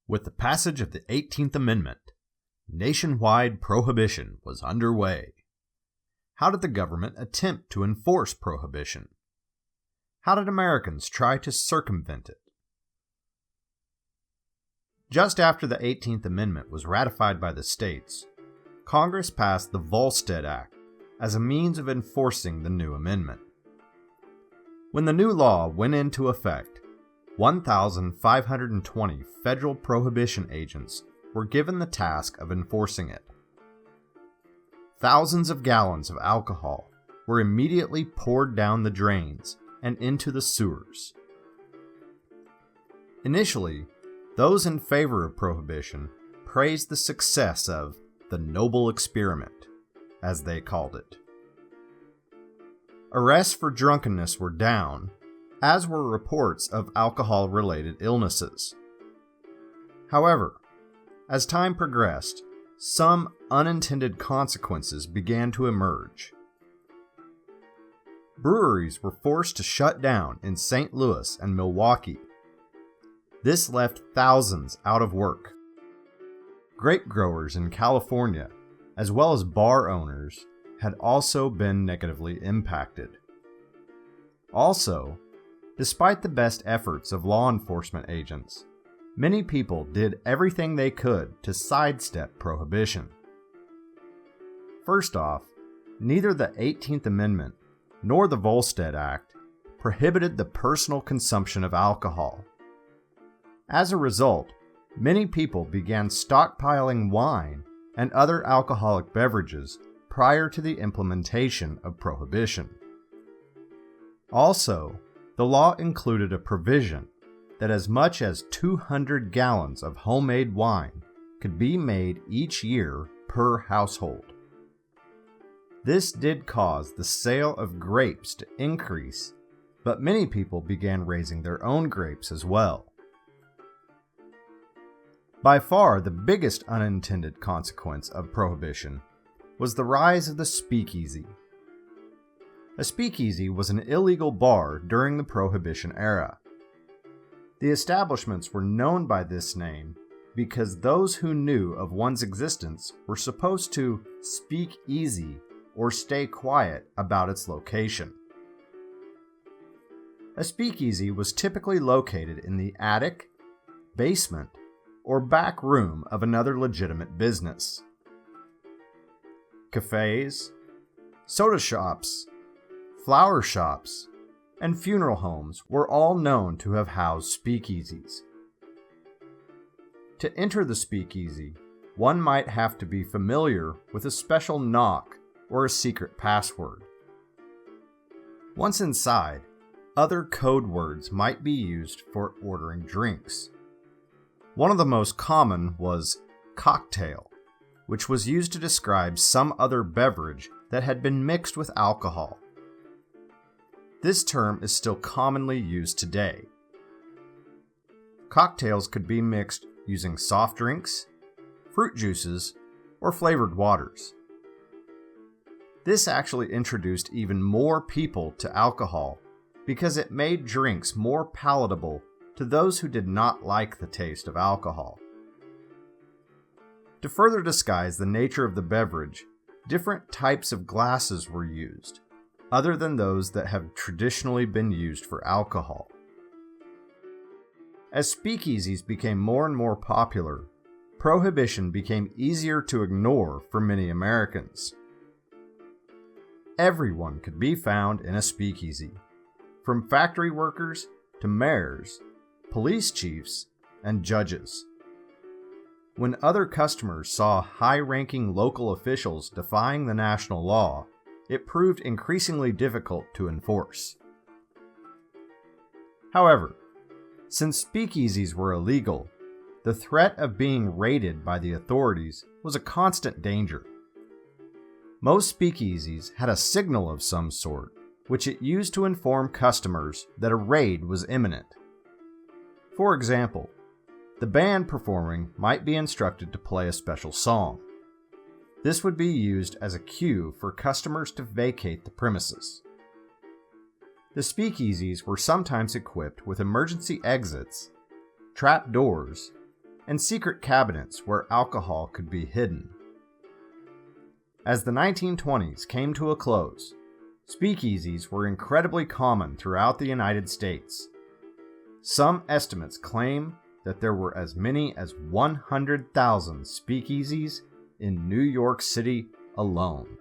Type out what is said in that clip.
With the passage of the 18th Amendment, nationwide prohibition was underway. How did the government attempt to enforce prohibition? How did Americans try to circumvent it? Just after the 18th Amendment was ratified by the states, Congress passed the Volstead Act as a means of enforcing the new amendment. When the new law went into effect, 1,520 federal prohibition agents were given the task of enforcing it. Thousands of gallons of alcohol were immediately poured down the drains and into the sewers. Initially, those in favor of prohibition praised the success of the noble experiment, as they called it. Arrests for drunkenness were down, as were reports of alcohol-related illnesses. However, as time progressed, some unintended consequences began to emerge. Breweries were forced to shut down in St. Louis and Milwaukee. This left thousands out of work. Grape growers in California, as well as bar owners, had also been negatively impacted. Also, despite the best efforts of law enforcement agents, many people did everything they could to sidestep prohibition. First off, neither the 18th Amendment nor the Volstead Act prohibited the personal consumption of alcohol. As a result, many people began stockpiling wine and other alcoholic beverages prior to the implementation of prohibition. Also, the law included a provision that as much as 200 gallons of homemade wine could be made each year per household. This did cause the sale of grapes to increase, but many people began raising their own grapes as well. By far the biggest unintended consequence of prohibition was the rise of the speakeasy. A speakeasy was an illegal bar during the Prohibition era. The establishments were known by this name because those who knew of one's existence were supposed to speak easy or stay quiet about its location. A speakeasy was typically located in the attic, basement, or back room of another legitimate business. Cafes, soda shops, flower shops, and funeral homes were all known to have housed speakeasies. To enter the speakeasy, one might have to be familiar with a special knock or a secret password. Once inside, other code words might be used for ordering drinks. One of the most common was cocktail, which was used to describe some other beverage that had been mixed with alcohol. This term is still commonly used today. Cocktails could be mixed using soft drinks, fruit juices, or flavored waters. This actually introduced even more people to alcohol because it made drinks more palatable to those who did not like the taste of alcohol. To further disguise the nature of the beverage, different types of glasses were used, other than those that have traditionally been used for alcohol. As speakeasies became more and more popular, prohibition became easier to ignore for many Americans. Everyone could be found in a speakeasy, from factory workers to mayors, police chiefs, and judges. When other customers saw high-ranking local officials defying the national law, it proved increasingly difficult to enforce. However, since speakeasies were illegal, the threat of being raided by the authorities was a constant danger. Most speakeasies had a signal of some sort, which it used to inform customers that a raid was imminent. For example, the band performing might be instructed to play a special song. This would be used as a cue for customers to vacate the premises. The speakeasies were sometimes equipped with emergency exits, trap doors, and secret cabinets where alcohol could be hidden. As the 1920s came to a close, speakeasies were incredibly common throughout the United States. Some estimates claim that there were as many as 100,000 speakeasies in New York City alone.